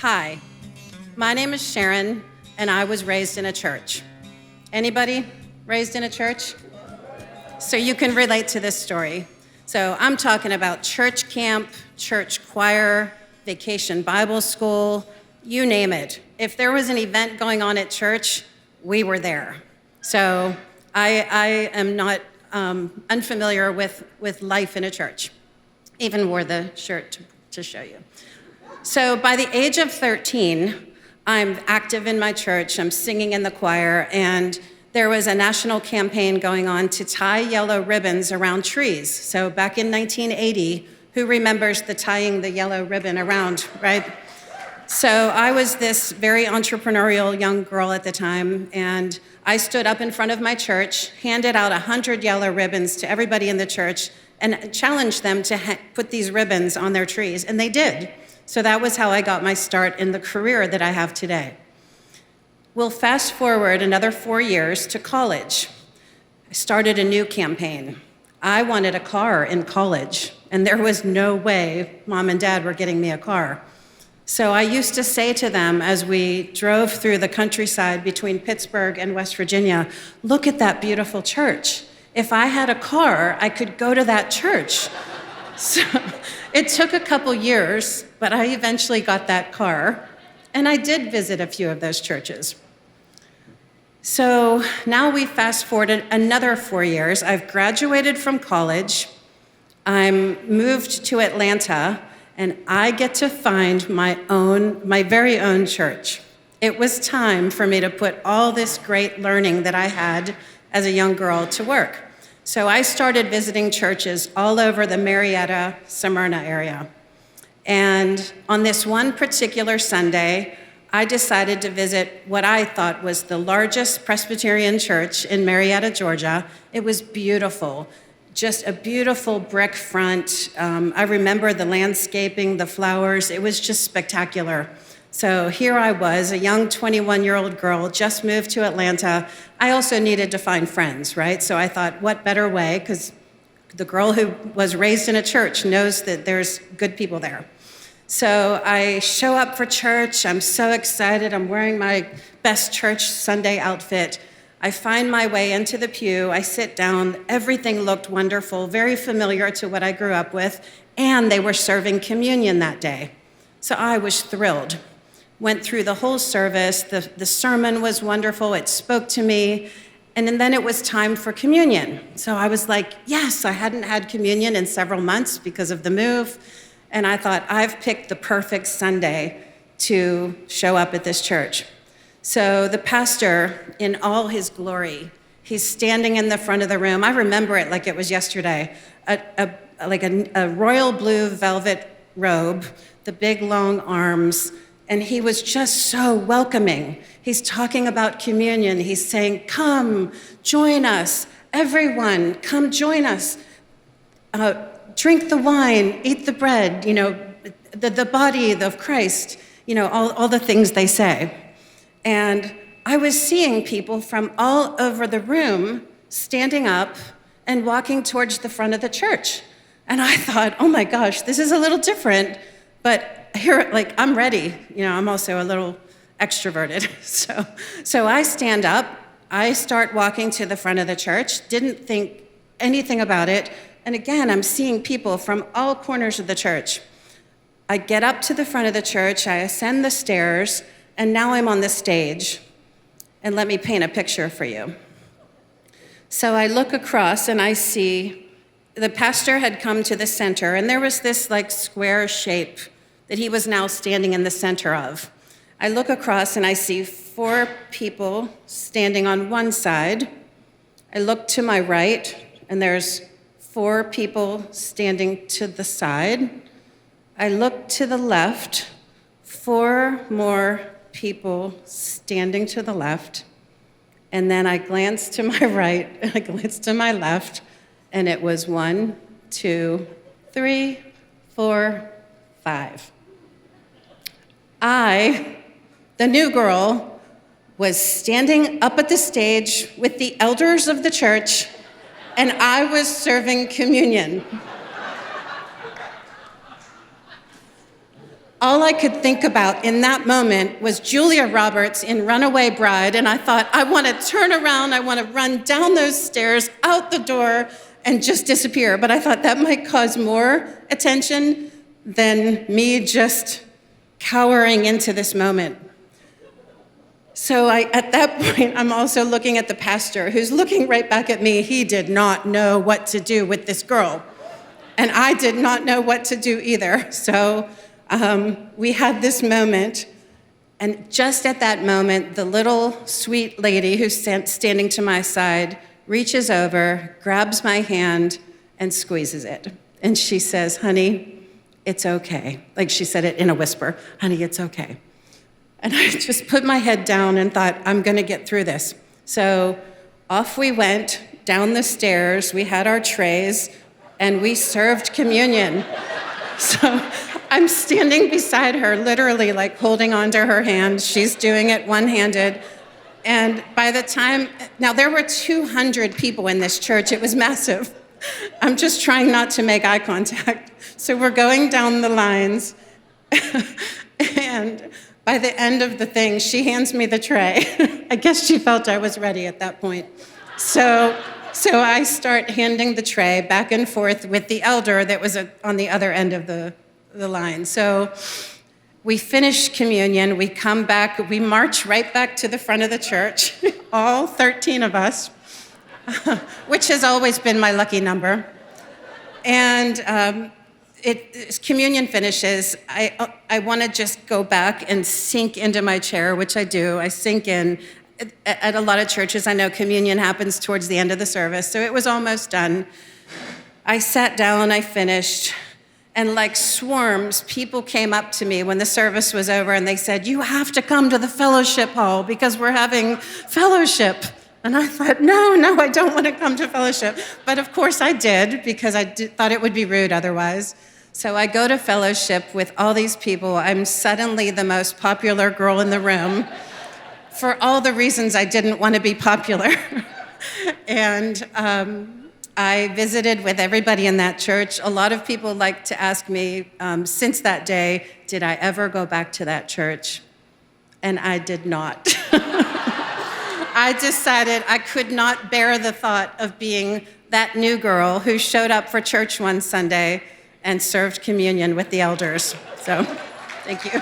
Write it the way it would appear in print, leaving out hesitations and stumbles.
Hi, my name is Sharon, and I was raised in a church. Anybody raised in a church? So you can relate to this story. So I'm talking about church camp, church choir, vacation Bible school, you name it. If there was an event going on at church, we were there. So I am not unfamiliar with life in a church. Even wore the shirt to show you. So by the age of 13, I'm active in my church, I'm singing in the choir, and there was a national campaign going on to tie yellow ribbons around trees. So back in 1980, who remembers the tying the yellow ribbon around, right? So I was this very entrepreneurial young girl at the time, and I stood up in front of my church, handed out 100 yellow ribbons to everybody in the church, and challenged them to put these ribbons on their trees, and they did. So that was how I got my start in the career that I have today. We'll fast forward another 4 years to college. I started a new campaign. I wanted a car in college, and there was no way Mom and Dad were getting me a car. So I used to say to them as we drove through the countryside between Pittsburgh and West Virginia, look at that beautiful church. If I had a car, I could go to that church. So it took a couple years, but I eventually got that car, and I did visit a few of those churches. So now we fast forwarded another 4 years. I've graduated from college. I'm moved to Atlanta, and I get to find my very own church. It was time for me to put all this great learning that I had as a young girl to work. So I started visiting churches all over the Marietta, Smyrna area. And on this one particular Sunday, I decided to visit what I thought was the largest Presbyterian church in Marietta, Georgia. It was beautiful, just a beautiful brick front. I remember the landscaping, the flowers. It was just spectacular. So here I was, a young 21-year-old girl, just moved to Atlanta. I also needed to find friends, right? So I thought, what better way? Because the girl who was raised in a church knows that there's good people there. So I show up for church. I'm so excited. I'm wearing my best church Sunday outfit. I find my way into the pew. I sit down. Everything looked wonderful, very familiar to what I grew up with. And they were serving communion that day. So I was thrilled. Went through the whole service. The sermon was wonderful. It spoke to me. And then it was time for communion. So I was like, yes, I hadn't had communion in several months because of the move. And I thought, I've picked the perfect Sunday to show up at this church. So the pastor, in all his glory, he's standing in the front of the room. I remember it like it was yesterday. A royal blue velvet robe, the big long arms, and he was just so welcoming. He's talking about communion. He's saying, come, join us. Everyone, come join us. Drink the wine, eat the bread, the body of Christ, all the things they say. And I was seeing people from all over the room standing up and walking towards the front of the church. And I thought, oh my gosh, this is a little different, but here, I'm ready. I'm also a little extroverted. So I stand up, I start walking to the front of the church, didn't think anything about it. And again, I'm seeing people from all corners of the church. I get up to the front of the church, I ascend the stairs, and now I'm on the stage. And let me paint a picture for you. So I look across and I see the pastor had come to the center, and there was this square shape that he was now standing in the center of. I look across and I see 4 people standing on one side. I look to my right, and there's 4 people standing to the side. I look to the left, 4 more people standing to the left. And then I glance to my right, and I glance to my left, and it was 1, 2, 3, 4, 5. I, the new girl, was standing up at the stage with the elders of the church, and I was serving communion. All I could think about in that moment was Julia Roberts in Runaway Bride, and I thought, I want to turn around, I want to run down those stairs, out the door, and just disappear. But I thought that might cause more attention than me just cowering into this moment. So at that point, I'm also looking at the pastor, who's looking right back at me. He did not know what to do with this girl. And I did not know what to do either. So we had this moment, and just at that moment, the little sweet lady who's standing to my side reaches over, grabs my hand, and squeezes it. And she says, "Honey, it's okay." Like she said it in a whisper, "Honey, it's okay." And I just put my head down and thought, I'm gonna get through this. So off we went down the stairs, we had our trays, and we served communion. So I'm standing beside her, literally like holding onto her hand. She's doing it one-handed. And by the time, now there were 200 people in this church, it was massive. I'm just trying not to make eye contact. So we're going down the lines, and by the end of the thing, she hands me the tray. I guess she felt I was ready at that point. So I start handing the tray back and forth with the elder that was on the other end of the line. So we finish communion, we come back, we march right back to the front of the church, all 13 of us, which has always been my lucky number. And communion finishes, I want to just go back and sink into my chair, which I do. I sink in. At a lot of churches, I know communion happens towards the end of the service, so it was almost done. I sat down, I finished, and like swarms, people came up to me when the service was over, and they said, "You have to come to the fellowship hall because we're having fellowship." And I thought, no, I don't want to come to fellowship. But of course I did, because I thought it would be rude otherwise. So I go to fellowship with all these people. I'm suddenly the most popular girl in the room for all the reasons I didn't want to be popular. And I visited with everybody in that church. A lot of people like to ask me, since that day, did I ever go back to that church? And I did not. I decided I could not bear the thought of being that new girl who showed up for church one Sunday and served communion with the elders. So, thank you.